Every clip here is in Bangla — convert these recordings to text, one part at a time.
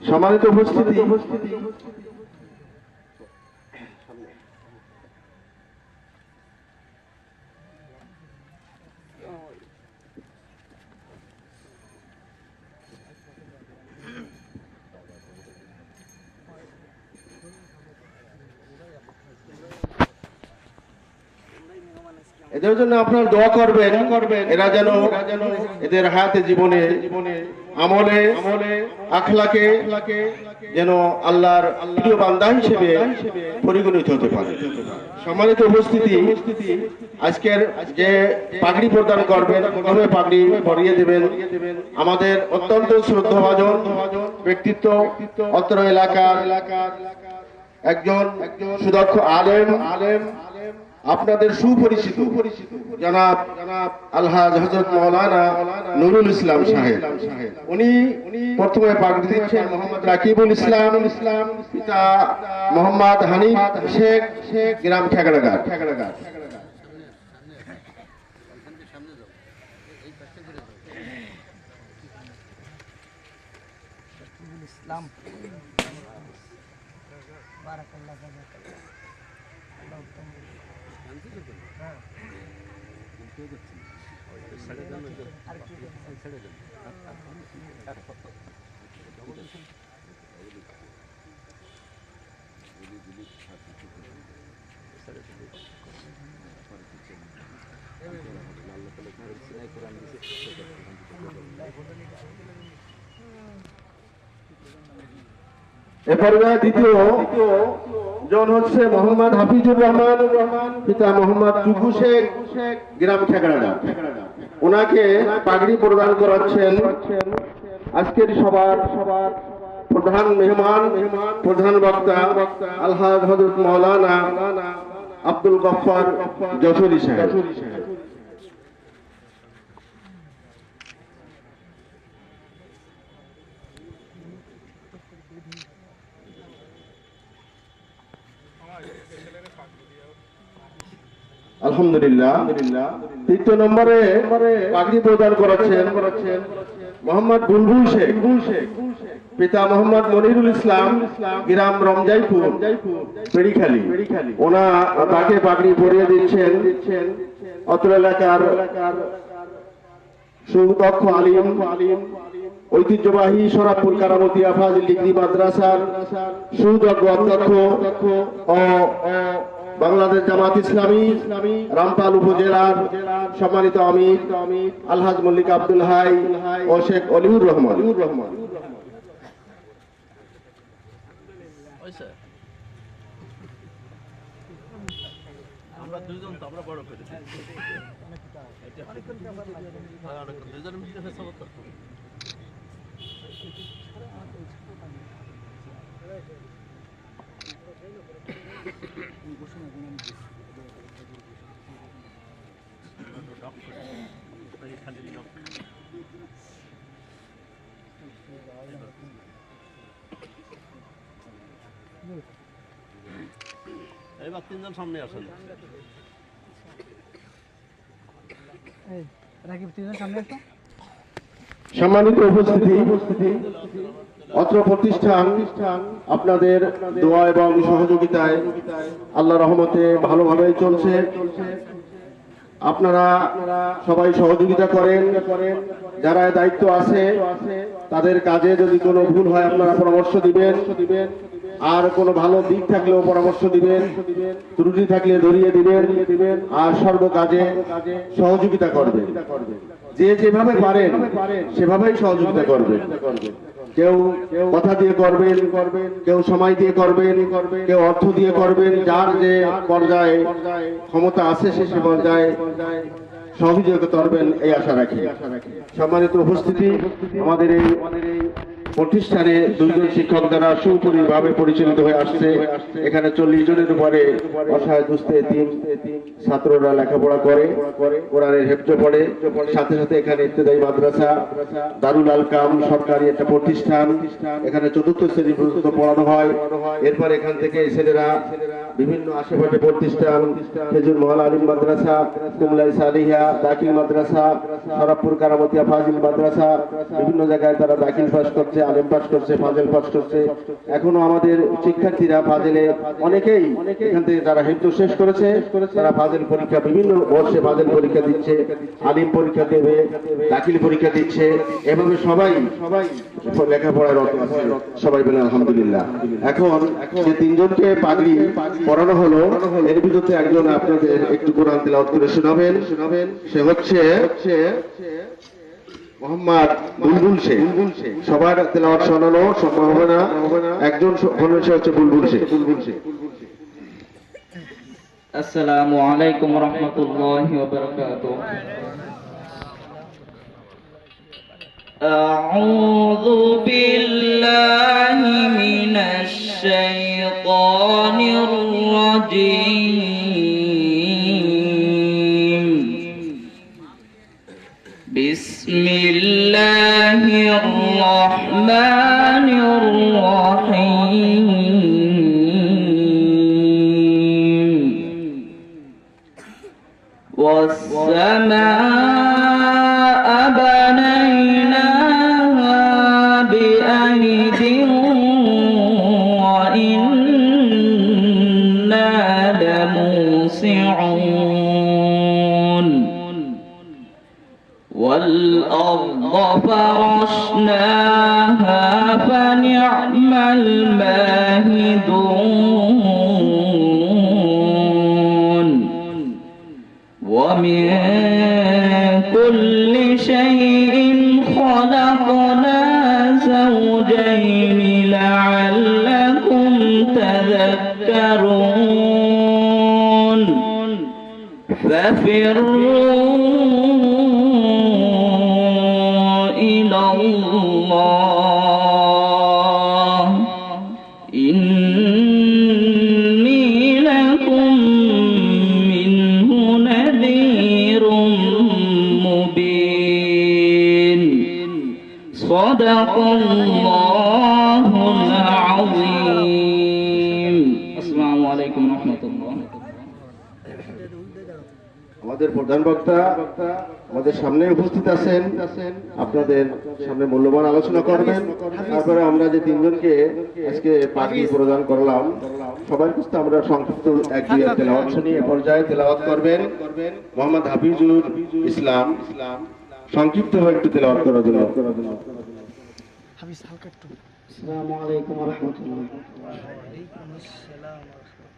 সম্মানিত উপস্থিতি, এদের জন্য আপনারা দোয়া করবেন, এরা যেন এদের হায়াতে জীবনে আমলে আখলাকে যেন আল্লাহর প্রিয় বান্দা হিসেবে পরিগণিত হতে পারে। সম্মানিত উপস্থিতি, আজকের যে পাগড়ি প্রদান করবেন, প্রথমে পাগড়ি পরিয়ে দেবেন আমাদের অত্যন্ত শ্রদ্ধাভাজন ব্যক্তিত্ব, অত্র এলাকার একজন সুদক্ষ আলেম, আপনাদের সুপরিচিত জনাব আলহাজ হযরত মাওলানা নুরুল ইসলাম সাহেব। উনি প্রথমে পাগড়ি দিচ্ছেন মোহাম্মদ রাকিবুল ইসলাম, পিতা মোহাম্মদ হানিফ শেখ, গ্রাম ঠেকড়াঘাট। এরপরে দ্বিতীয় জন হচ্ছে মোহাম্মদ হাফিজুর রহমান, পিতা মোহাম্মদ টুকু শেখ, গ্রাম ঠেকড়াঘাট। ওনাকে পাগড়ি প্রদান করাচ্ছেন আজকের সবার প্রধান মেহমান, প্রধান বক্তা আলহাজ হযরত মাওলানা আব্দুল গফফার যশোরী সাহেব। আলহামদুলিল্লাহ। তৃতীয় নম্বরে পাগড়ি প্রদান করাচ্ছেন মোহাম্মদ বুলবুল শেখ, পিতা মোহাম্মদ মনিরুল ইসলাম, গ্রাম রমজাইপুর, পেড়িখালী। ওনা তাকে পাগড়ি পরিয়ে দিচ্ছেন অত্র এলাকার সুদক্ষ আলিম, ঐতিহ্যবাহী সরাবপুর কারামতি ফাজিল ডিগ্রি মাদ্রাসার সুদক্ষ অধ্যক্ষ ও বাংলাদেশ জামাত ইসলামী রামপাল উপজেলার সম্মানিত আমির আলহাজ মল্লিক আব্দুল হাই ও শেখ অলিউর রহমান। এবার তিনজন সামনে আসেন। সম্মানিত উপস্থিতি, অত্র প্রতিষ্ঠান আপনাদের দোয়া এবং সহযোগিতায় আল্লাহ রহমতে ভালোভাবেই চলছে। আপনারা সবাই সহযোগিতা করেন। যারা দায়িত্ব আছে তাদের কাজে যদি কোনো ভুল হয় আপনারা পরামর্শ দিবেন, আর কোনো ভালো দিক থাকলেও পরামর্শ দিবেন, ত্রুটি থাকলে ধরিয়ে দিবেন, আর সর্বকাজে সহযোগিতা করবেন। যে যেভাবে পারেন সেভাবেই সহযোগিতা করবেন। কেউ কথা দিয়ে করবেন, কেউ সময় দিয়ে করবেন, কেউ অর্থ দিয়ে করবেন। যার যে পর্যায়ে ক্ষমতা আছে সে পর্যায়ে সহযোগিতা করবেন এই আশা রাখি। সম্মানিত উপস্থিতি, আমাদের এই প্রতিষ্ঠানে দুইজন শিক্ষক দ্বারা সুপরিভাবে পরিচালিত হয়ে আসছে। এখানে 40 জনের উপরে অসহায় দুস্থ এতিম ছাত্ররা লেখাপড়া করে, কোরআনের হেফজ পড়ে। সাথে সাথে এখানে ইবতেদায়ী মাদ্রাসা, দারুল আলকাম সরকারি একটা প্রতিষ্ঠান। এখানে 4র্থ শ্রেণী পর্যন্ত পড়ানো হয়। এরপর এখান থেকে ছেলেরা বিভিন্ন আশেপাশে প্রতিষ্ঠান, খেজুর মহল আলিম মাদ্রাসা, কুমলাই সালিহা, দাখিল মাদ্রাসা, সরাবপুর কারামতিয়া ফাজিল মাদ্রাসা, বিভিন্ন জায়গায় তারা দাখিল পাস করছে, আলেম পাস করছে, ফাজেল পাস করছে। এখনো আমাদের শিক্ষার্থীরা ফাজেলে অনেকেই এখান থেকে যারা হেফজ শেষ করেছে, তারা ফাজেল পরীক্ষা বিভিন্ন বর্ষে ফাজেল পরীক্ষা দিচ্ছে, আলিম পরীক্ষা দেবে, দাখিল পরীক্ষা দিচ্ছে। এভাবে সবাই লেখাপড়ায় রত আছে, সবাই বলে আলহামদুলিল্লাহ। এখন যে তিনজনকে পাগড়ি পড়ানো হলো, এর ভিতরে একজন আপনাদের একটু কোরআন তেলাওয়াত করে শোনাবেন। সে হচ্ছে মোহাম্মদ বুলবুল শেখ। সবার তেলাওয়াত শোনানো সম্ভব হবে না, একজন সে হচ্ছে বুলবুল শেখ। আসসালামু আলাইকুম ওয়া রাহমাতুল্লাহি ওয়া বারাকাতুহু। আউযু বিল্লাহি মিনাশ শাইতানির রাজীম। বিসমিল্লাহির রাহমানির রাহিম। والسماء بنيناها بأيد وإنا لموسعون والأرض فرشناها فنعم الماهدون ومن كل شيء خلقنا زوجين لعلكم تذكرون ففروا إلى الله إني لكم منه نذير مبين صدق الله العظيم السلام عليكم ورحمة الله আমাদের প্রধান বক্তা আমাদের সামনে উপস্থিত আছেন, আপনাদের সামনে মূল্যবান আলোচনা করবেন। তারপরে আমরা যে তিনজনকে আজকে পাগড়ি প্রদান করলাম, সবার কাছে আমরা সংক্ষিপ্ত এক দুই তেলাওয়াত শুনি। এ পর্যায়ে তেলাওয়াত করবেন মোহাম্মদ হাফিজুল ইসলাম। সংক্ষিপ্ত একটু তেলাওয়াত করার জন্য। আসসালামু আলাইকুম ওয়া রাহমাতুল্লাহ।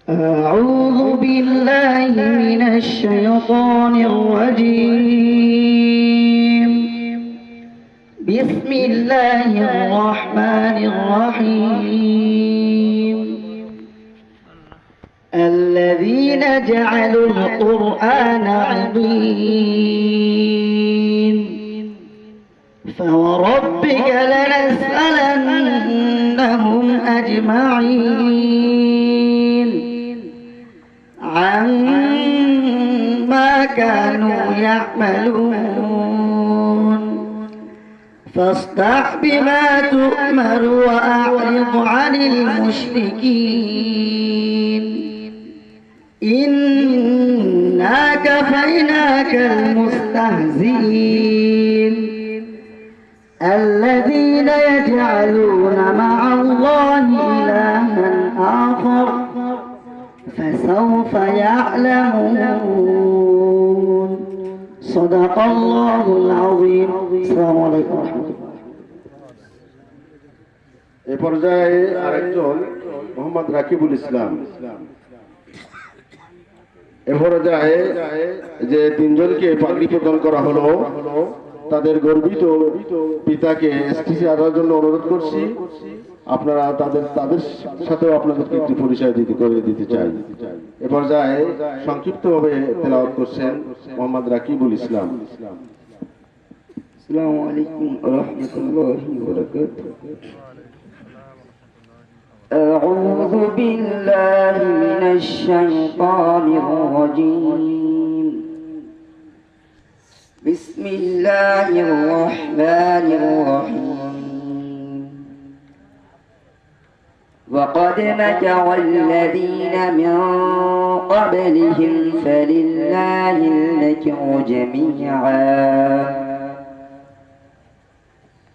أعوذ بالله من الشيطان الرجيم. بسم الله الرحمن الرحيم. الذين جعلوا القرآن عضين فوربك لنسألنهم أجمعين عما كانوا يعملون فاصدع بما تؤمر وأعرض عن المشركين إنا كفيناك المستهزئين الذين يجعلون مع الله إلها آخر فسوف يعلمون صدق الله العظيم. السلام عليكم ورحمة الله. এ পর্যায়ে আরেকজন মোহাম্মদ রাকিবুল ইসলাম। এ পর্যায়ে যে তিনজনকে পাগড়ি প্রদান করা হলো, তাদের গর্বিত পিতাকে এসটিসি আদার জন্য অনুরোধ করছি। আপনারা তাদের সাথেও আপনাদেরকে একটি পরিচয় করে দিতে চাই। এ পর্যায়ে সংক্ষিপ্তভাবে তেলাওয়াত করছেন মোহাম্মদ রাকিবুল ইসলাম। السلام عليكم ورحمة الله وبركاته. أعوذ بالله من الشيطان الرجيم. بسم الله الرحمن الرحيم. وقد مكر الذين من قبلهم فلله المكر جميعا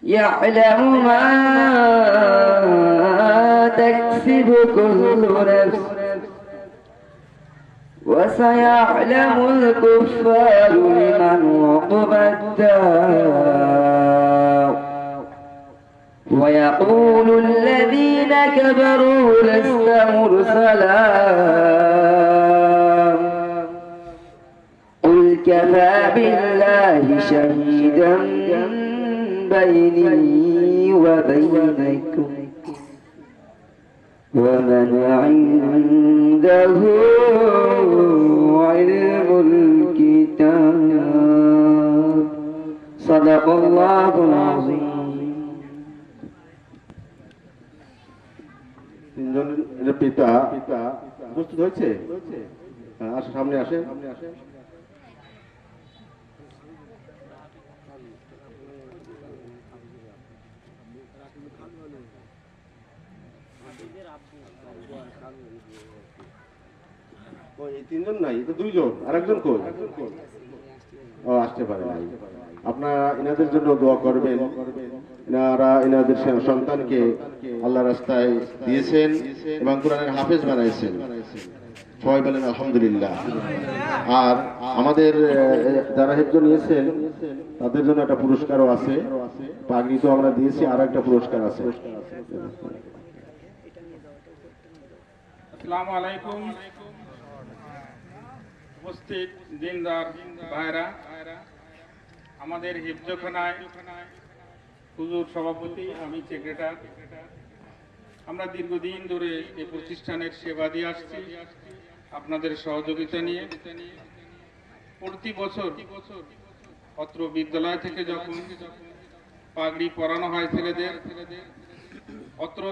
يعلم ما تكسب كل نفس وسيعلم الكفار لمن عقبى الدار ويقول الذين كفروا لست مرسلا قل كفى بالله شهيدا بيني وبينكم ومن عنده علم الكتاب صدق الله العظيم তিনজনের পিতা প্রস্তুত হয়েছে? আসে, সামনে আসে। এই তিনজন নাই, তো দুইজন, আরেকজন কই? ও আসতে পারে নাই। আপনারা এনাদের জন্য দোয়া করবেন। এনারা এনাদের সন্তানকে আল্লাহ রাস্তায় দিয়েছেন এবং কোরআনের হাফেজ বানাইছেন। সবাই বলেন আলহামদুলিল্লাহ। আর আমাদের যারা হেফজ নিয়েছেন তাদের জন্য একটা পুরস্কারও আছে, পাগড়ি তো আমরা দিয়েছি, আর একটা পুরস্কার আছে। আসসালামু আলাইকুম। উপস্থিত দিনদার ভাইরা, আমাদের হিফজখানায় হুজুর সভাপতি, আমি সেক্রেটারি। আমরা দীর্ঘদিন ধরে এই প্রতিষ্ঠানের সেবা দিয়ে আসছি আপনাদের সহযোগিতা নিয়ে। প্রতি বছর অত্র বিদ্যালয় থেকে যখন পাগড়ি পরানো হয় ছেলেদের, অত্র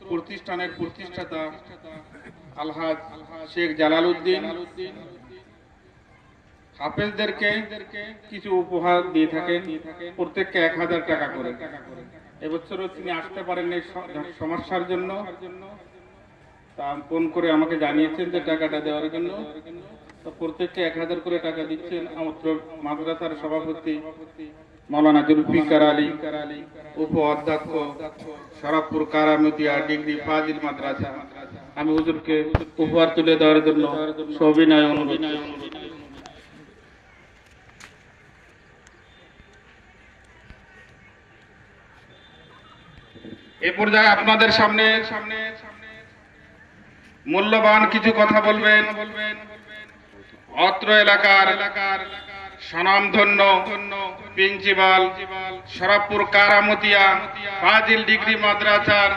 প্রতিষ্ঠানের প্রতিষ্ঠাতা আলহাজ শেখ জালাল উদ্দিন হাফেজদেরকে কিছু উপহার দিয়ে থাকেন, প্রত্যেককে 1000 টাকা করে। এবছরও তিনি আসতে পারেননি সমস্যার জন্য, তা ফোন করে আমাকে জানিয়েছেন যে টাকাটা দেওয়ার জন্য। তো প্রত্যেককে 1000 করে টাকা দিচ্ছেন অত্র মাদ্রাসার সভাপতি মাওলানা জুলফিকার আলী, উপ অধ্যক্ষ শরফপুর কারামতিয়া ডিগ্রি ফাজিল মাদ্রাসা। আমি হুজুরকে উপহার তুলে দেওয়ার জন্য সবিনয় অনুরোধ। এ পর্যায়ে আপনাদের সামনে মূল্যবান কিছু কথা বলবেন অত্র এলাকার স্বনামধন্য প্রিন্সিপাল শরফপুর কারামতিয়া ফাজিল ডিগ্রি মাদ্রাসার